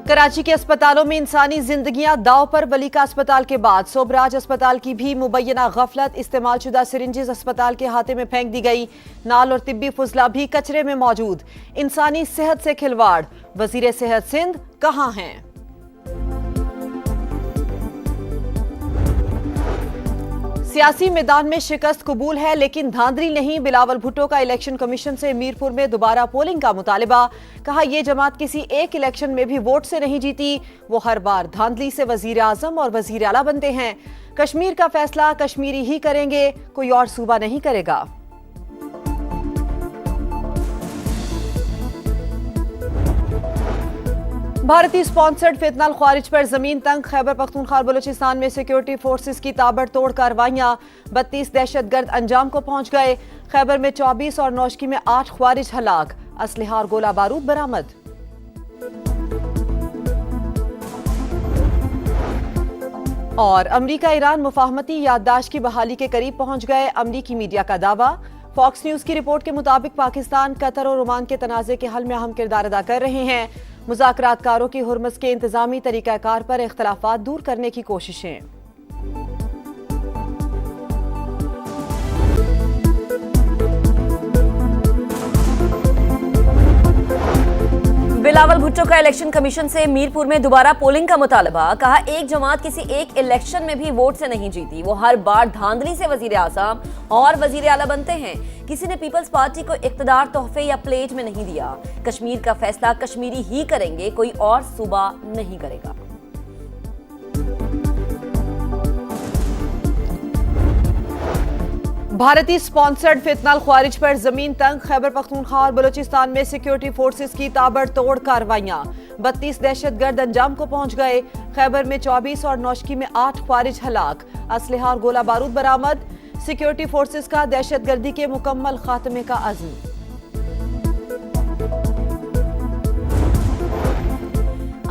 कराची के अस्पतालों में इंसानी जिंदगियां दांव पर। वली का अस्पताल के बाद सोबराज अस्पताल की भी मुबैना गफलत। इस्तेमालशुदा सिरिंजेस अस्पताल के हाथे में फेंक दी गई। नाल और तिब्बी फुजला भी कचरे में मौजूद। इंसानी सेहत से खिलवाड़। वजीर सेहत सिंध कहां हैं? सियासी मैदान में शिकस्त कबूल है लेकिन धांधली नहीं। बिलावल भुट्टो का इलेक्शन कमीशन से मीरपुर में दोबारा पोलिंग का मुतालिबा। कहा यह जमात किसी एक इलेक्शन में भी वोट से नहीं जीती। वो हर बार धांधली से वजीर आजम और वजीर आला बनते हैं। कश्मीर का फैसला कश्मीरी ही करेंगे, कोई और सूबा नहीं करेगा। भारतीय स्पॉन्सर्ड फितनाल ख्वारिज पर जमीन तंग। खैबर पख्तूनख्वा और बलूचिस्तान में सिक्योरिटी फोर्सेस की ताबड़तोड़ कार्रवाइयां। 32 दहशतगर्द अंजाम को पहुंच गए। खैबर में 24 और नौशकी में 8 ख्वारिज हलाक। असलहा और गोला बारूद बरामद। और अमरीका ईरान मुफाहमती याददाश्त की बहाली के करीब पहुंच गए। अमरीकी मीडिया का दावा। फॉक्स न्यूज की रिपोर्ट के मुताबिक पाकिस्तान, कतर और ओमान के तनाज़े के हल में अहम किरदार अदा कर रहे हैं। मुज़ाकरातकारों की हुर्मुज़ के इंतजामी तरीक़ाकार पर इख्तलाफात दूर करने की कोशिशें। बिलावल भुट्टो का इलेक्शन कमीशन से मीरपुर में दोबारा पोलिंग का मुतालबा। कहा एक जमात किसी एक इलेक्शन में भी वोट से नहीं जीती। वो हर बार धांधली से वजीर आज़म और वजीर आला बनते हैं। किसी ने पीपल्स पार्टी को इख्तिदार तोहफे या प्लेट में नहीं दिया। कश्मीर का फैसला कश्मीरी ही करेंगे, कोई और सूबा नहीं करेगा। भारतीय स्पॉन्सर्ड फितनाल ख्वारिज पर जमीन तंग। खैबर पख्तूनख्वा और बलूचिस्तान में सिक्योरिटी फोर्सेस की ताबड़तोड़ कार्रवाइयां। 32 दहशतगर्द अंजाम को पहुंच गए। खैबर में 24 और नौशकी में 8 ख्वारिज हलाक। असलहा और गोला बारूद बरामद। सिक्योरिटी फोर्सेस का दहशतगर्दी के मुकम्मल खात्मे का अज़्म।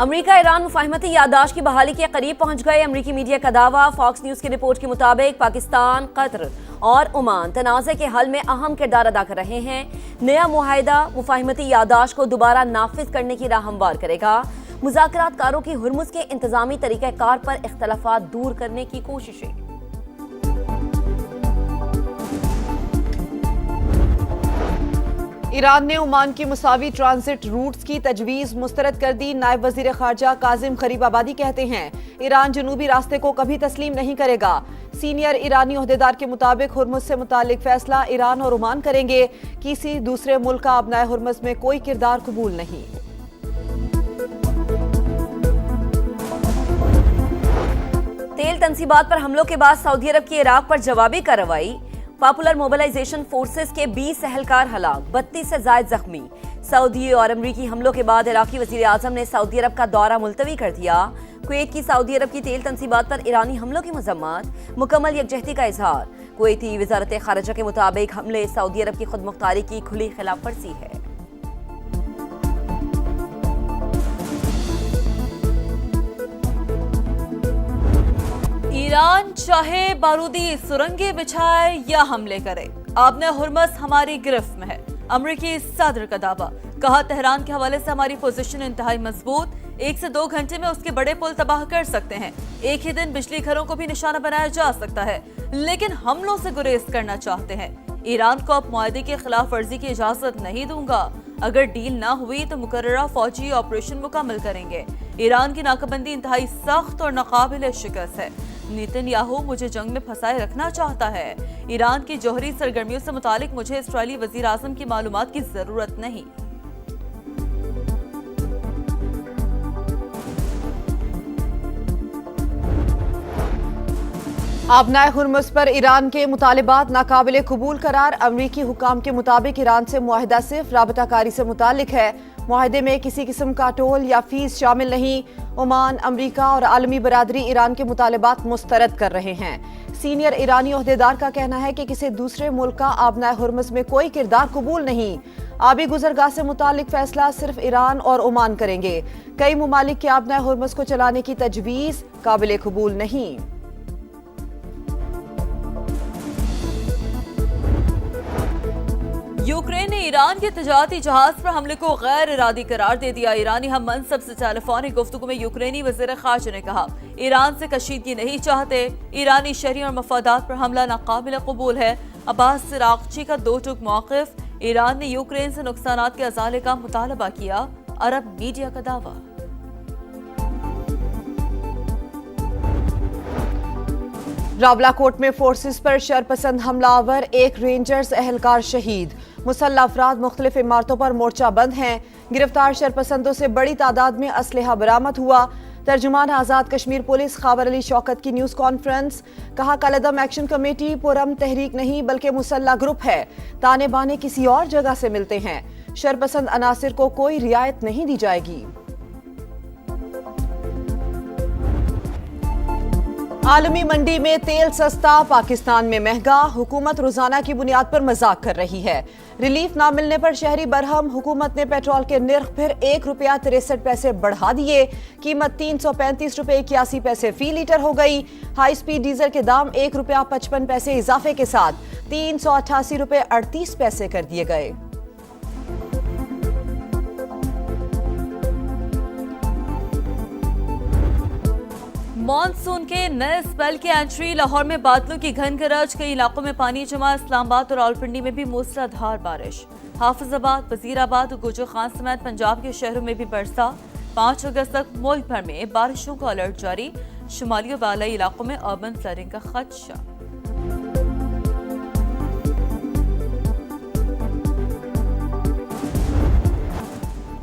अमरीका ईरान मुफाहमती याददाश्त की बहाली के करीब पहुंच गए। अमरीकी मीडिया का दावा। फॉक्स न्यूज की रिपोर्ट के मुताबिक पाकिस्तान, कतर और ओमान तनाज़े के हल में अहम किरदार अदा कर रहे हैं। नया मुआहिदा मुफाहमती याददाश्त को दोबारा नाफिज करने की राह हमवार करेगा। मुज़ाकरातकारों की हुर्मुज़ के इंतजामी तरीक़ाकार पर इख्तलाफात दूर करने की कोशिशें। ईरान ने ओमान की मुसावी ट्रांजिट रूट्स की तजवीज़ मुस्तरद कर दी। नायब वज़ीर ख़ारजा काजिम ग़रीबाबादी कहते हैं ईरान जनूबी रास्ते को कभी तस्लीम नहीं करेगा। सीनियर ईरानी ओहदेदार के मुताबिक हुर्मुज़ से मुतालिक फैसला ईरान और ओमान करेंगे। किसी दूसरे मुल्क का अबनाए हुर्मुज़ में कोई किरदार कबूल नहीं। तेल तनसीबात पर हमलों के बाद सऊदी अरब की इराक पर जवाबी कार्रवाई। पॉपुलर मोबिलाइजेशन फोर्सेस के 20 एहलकार हलाक, 32 से ज्यादा जख्मी। सऊदी और अमरीकी हमलों के बाद इराकी वजीर आजम ने सऊदी अरब का दौरा मुलतवी कर दिया। कुवैत की सऊदी अरब की तेल तनसीबात पर ईरानी हमलों की मजम्मत। मुकम्मल यकजहती का इजहार। कुवैती वजारत खारजा के मुताबिक हमले सऊदी अरब की खुद मुख्तारी की खुली खिलाफ वर्जी है। ईरान चाहे बारूदी सुरंगें बिछाए या हमले करे, आपने हुर्मुज़ हमारी गिरफ्त में है। अमरीकी सदर का दावा। कहा तेहरान के हवाले से हमारी पोजीशन इंतहाई मजबूत। 1 से 2 घंटे में उसके बड़े पुल तबाह कर सकते हैं। एक ही दिन बिजली घरों को भी निशाना बनाया जा सकता है, लेकिन हमलों से गुरेज करना चाहते हैं। ईरान को अब मुआहदे की खिलाफ वर्जी की इजाजत नहीं दूंगा। अगर डील ना हुई तो मुकर्ररा फौजी ऑपरेशन मुकम्मल करेंगे। ईरान की नाकाबंदी इंतहाई सख्त और नाकाबिल शिकस्त है। नेतन्याहू मुझे जंग में फंसाए रखना चाहता है। ईरान की जौहरी सरगर्मियों से मुतालिक मुझे इस्राईली वजीर आज़म की मालूमात की जरूरत नहीं। अबनाए हुर्मुज़ पर ईरान के मुतालिबात नाकाबिले कबूल करार। अमरीकी हुकाम के मुताबिक ईरान से मुआहिदा सिर्फ राबताकारी से मुतालिक है। मुआहिदे में किसी किस्म का टोल या फीस शामिल नहीं। ओमान, अमरीका और आलमी बरादरी ईरान के मुतालिबात मुस्तरद कर रहे हैं। सीनियर ईरानी ओहदेदार का कहना है कि किसी दूसरे मुल्क का अबनाए हुर्मुज़ में कोई किरदार कबूल नहीं। आबी गुजरगाह से मुतालिक फैसला सिर्फ ईरान और ओमान करेंगे। कई मुमालिक के अबनाए हुर्मुज़ को चलाने की तजवीज़ काबिले कबूल नहीं। यूक्रेन ने ईरान के तजारती जहाज पर हमले को गैर इरादी करार दे दिया। ईरानी हम मनसब से टेलीफोनिक गुफ्तगू में यूक्रेनी वज़ीर ख़ारजा ने कहा, ईरान से कशीदगी नहीं चाहते। ईरानी शहरी और मफादात पर हमला नाकाबिल कबूल है। अब्बास इराक़ची का दो टूक मौक़िफ़। ईरान ने यूक्रेन से नुकसानात के अज़ाले का मुतालबा किया। अरब मीडिया का दावा। रावलाकोट में फोर्सेस पर शरपसंद हमलावर, एक रेंजर्स एहलकार शहीद। मुसल्लह अफराद मुख्तलिफ इमारतों पर मोर्चा बंद हैं। गिरफ्तार शरपसंदों से बड़ी तादाद में असलहा बरामद हुआ। तर्जुमान आज़ाद कश्मीर पुलिस ख़ाबर अली शौकत की न्यूज़ कॉन्फ्रेंस। कहा, कलअदम एक्शन कमेटी पुरम तहरीक नहीं बल्कि मुसल्लह ग्रुप है। ताने बाने किसी और जगह से मिलते हैं। शरपसंद अनासिर को कोई रियायत नहीं दी जाएगी। आलमी मंडी में तेल सस्ता, पाकिस्तान में महंगा। हुकूमत रोजाना की बुनियाद पर मजाक कर रही है। रिलीफ ना मिलने पर शहरी बरहम। हुकूमत ने पेट्रोल के निर्ख फिर ₹1.63 बढ़ा दिए। कीमत ₹335.81 फी लीटर हो गई। हाई स्पीड डीजल के दाम ₹1.55 इजाफे के साथ ₹388.38 कर दिए गए। मॉनसून के नए स्पेल की एंट्री। लाहौर में बादलों की घन गरज, कई इलाकों में पानी जमा। इस्लामाबाद और रावलपिंडी में भी मूसलाधार बारिश। हाफिजाबाद, वजीराबाद और गुजर खान समेत पंजाब के शहरों में भी बरसा। 5 अगस्त तक मुल्क भर में बारिशों का अलर्ट जारी। शुमाली और बालाई इलाकों में अर्बन फ्लडिंग का खदशा।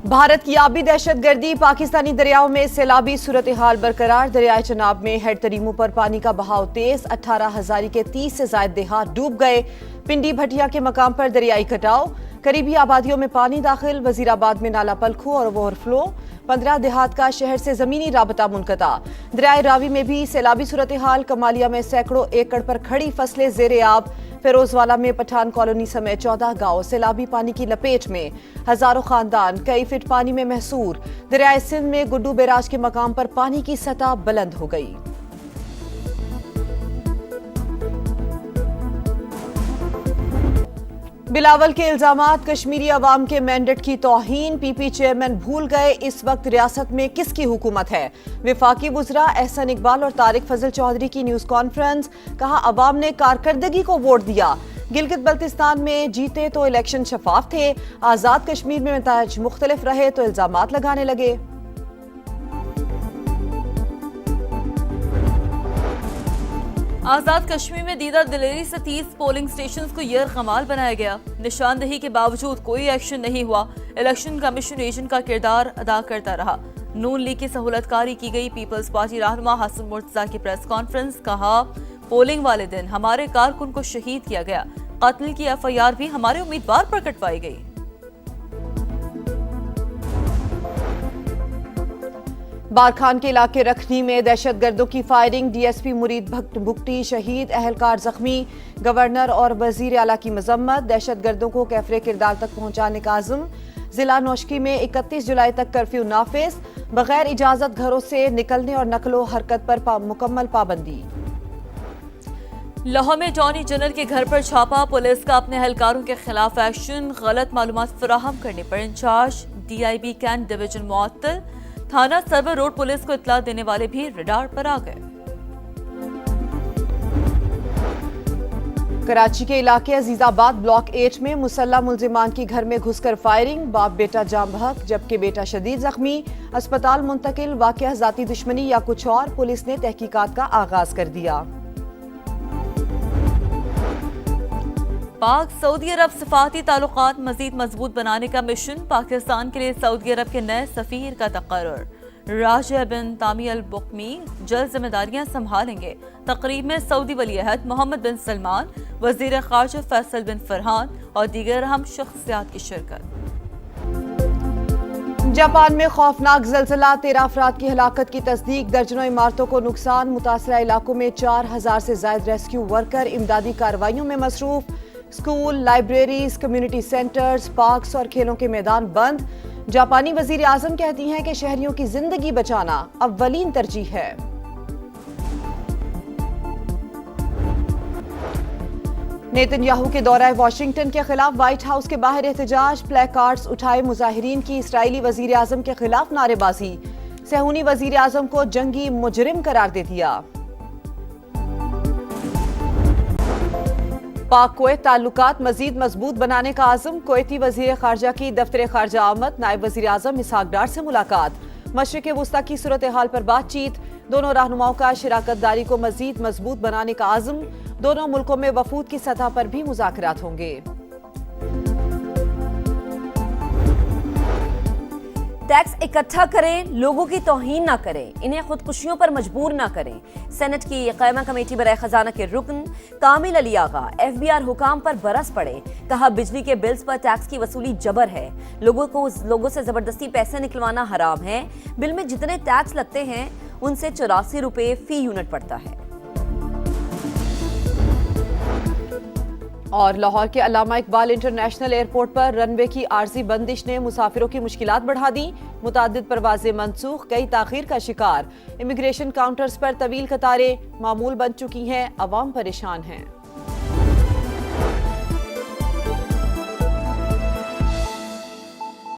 भारत की आबी दहशतगर्दी। पाकिस्तानी दरियाओं में सैलाबी सूरत हाल बरकरार। दरियाए चनाब में हेड तरीमू पर पानी का बहाव तेज। 18,000 के 30 से ज्यादा देहात डूब गए। पिंडी भटिया के मकाम पर दरियाई कटाव। करीबी आबादियों में पानी दाखिल। वजीराबाद में नाला पलखू और ओवरफ्लो। 15 देहात का शहर से जमीनी राबता मुनक़ता। दरियाए रावी में भी सैलाबी सूरत हाल। कमालिया में सैकड़ों एकड़ पर खड़ी फसलें ज़ेरे आब। फिरोजवाला में पठान कॉलोनी समेत 14 गांव सैलाबी पानी की लपेट में। हजारों खानदान कई फीट पानी में महसूर। दरियाए सिंध में गुड्डू बैराज के मकाम पर पानी की सतह बुलंद हो गई। बिलावल के इल्जामात, कश्मीरी अवाम के मैंडेट की तौहीन। पीपी चेयरमैन भूल गए इस वक्त रियासत में किसकी हुकूमत है। विफाकी वुज़रा एहसन इकबाल और तारिक फजल चौधरी की न्यूज़ कॉन्फ्रेंस। कहा, अवाम ने कारकर्दगी को वोट दिया। गिलगित बल्तिस्तान में जीते तो इलेक्शन शफाफ थे। आज़ाद कश्मीर में नताइज मुख्तलिफ रहे तो इल्जामात लगाने लगे। आजाद कश्मीर में दीदा दिलेरी से 30 पोलिंग स्टेशंस को यरगमाल बनाया गया। निशानदही के बावजूद कोई एक्शन नहीं हुआ। इलेक्शन कमीशन एजेंट का किरदार अदा करता रहा। नून लीग की सहूलतकारी की गई। पीपल्स पार्टी रहनुमा हसन मुर्तजा की प्रेस कॉन्फ्रेंस। कहा, पोलिंग वाले दिन हमारे कारकुन को शहीद किया गया। कत्ल की FIR भी हमारे उम्मीदवार पर कटवाई गई। बारखान के इलाके रखनी में दहशतगर्दों की फायरिंग। DSP मुरीद भुगटी शहीद, अहलकार जख्मी। गवर्नर और वजीर आला की मजम्मत। दहशतगर्दों को कैफरे किरदार तक पहुंचाने का आज़म। जिला नौशकी में 31 जुलाई तक कर्फ्यू नाफिज। बगैर इजाजत घरों से निकलने और नकलो हरकत पर मुकम्मल पाबंदी। लाहौर में जॉनी जनरल के घर पर छापा। पुलिस का अपने एहलकारों के खिलाफ एक्शन। गलत मालूमात फराहम करने पर इंचार्ज DIB कैंट डिवीजन मुअत्तल। थाना सर्वर रोड पुलिस को इत्तला देने वाले भी रडार पर आ गए। कराची के इलाके अजीजाबाद ब्लॉक 8 में मुसल्ला मुल्जिमान की घर में घुसकर फायरिंग। बाप बेटा जाम बहक जबकि बेटा शदीद जख्मी। अस्पताल मुंतकिल। वाकया जाती दुश्मनी या कुछ और, पुलिस ने तहकीकात का आगाज कर दिया। पाक सऊदी अरब सफारती ताल्लुकात मजीद मजबूत बनाने का मिशन। पाकिस्तान के लिए सऊदी अरब के नए सफीर का तकर्रुर। राजा बिन तामी अल बुकमी जल्द जिम्मेदारियां संभालेंगे। तकरीब में सऊदी वली अहद मोहम्मद बिन सलमान, वजीर खारजा फैसल बिन फरहान और दीगर अहम शख्सियात की शिरकत। जापान में खौफनाक ज़लज़ला, 13 अफराद की हलाकत की तस्दीक। दर्जनों इमारतों को नुकसान। मुतासरा इलाकों में 4000 से ज्यादा रेस्क्यू वर्कर इमदादी कार्रवाइयों में मसरूफ। School, libraries, community centres, parks और खेलों के मैदान बंद। जापानी वजीर आजम कहती हैं कि शहरियों की जिंदगी बचाना अव्वलीन तरजीह है। नेतन्याहू के दौरा वाशिंगटन के खिलाफ व्हाइट हाउस के बाहर एहतजाज, प्ले कार्ड्स उठाए मुजाहिरीन की इस्राएली वजीर आजम के खिलाफ नारेबाजी। सहूनी वजीर आजम को जंगी मुजरिम करार दे दिया। पाक कुवैत ताल्लुकात मजीद मजबूत बनाने का आज़म, कुवैती वजीर खारजा की दफ्तर खारजा आमद, नायब वजीर आजम इसहाक डार से मुलाकात। मशरिक़ वुस्ता की सूरत हाल पर बातचीत, दोनों रहनुमाओं का शराकतदारी को मजीद मजबूत बनाने का आज़म। दोनों मुल्कों में वफूद की सतह पर भी मुज़ाकरात होंगे। टैक्स इकट्ठा करें, लोगों की तौहीन ना करें, इन्हें खुदकुशियों पर मजबूर ना करें। सेनेट की कायमा कमेटी बराए खजाना के रुकन कामिल अली आगा FBR हुकाम पर बरस पड़े। कहा बिजली के बिल्स पर टैक्स की वसूली जबर है, लोगों से जबरदस्ती पैसे निकलवाना हराम है। बिल में जितने टैक्स लगते हैं उनसे 84 रुपए फी यूनिट पड़ता है। और लाहौर के अल्लामा इकबाल इंटरनेशनल एयरपोर्ट पर रनवे की आर्जी बंदिश ने मुसाफिरों की मुश्किलात बढ़ा दी। मुताद्दिद परवाजें मनसूख, कई ताखीर का शिकार। इमिग्रेशन काउंटर्स पर तवील कतारें मामूल बन चुकी हैं, अवाम परेशान हैं।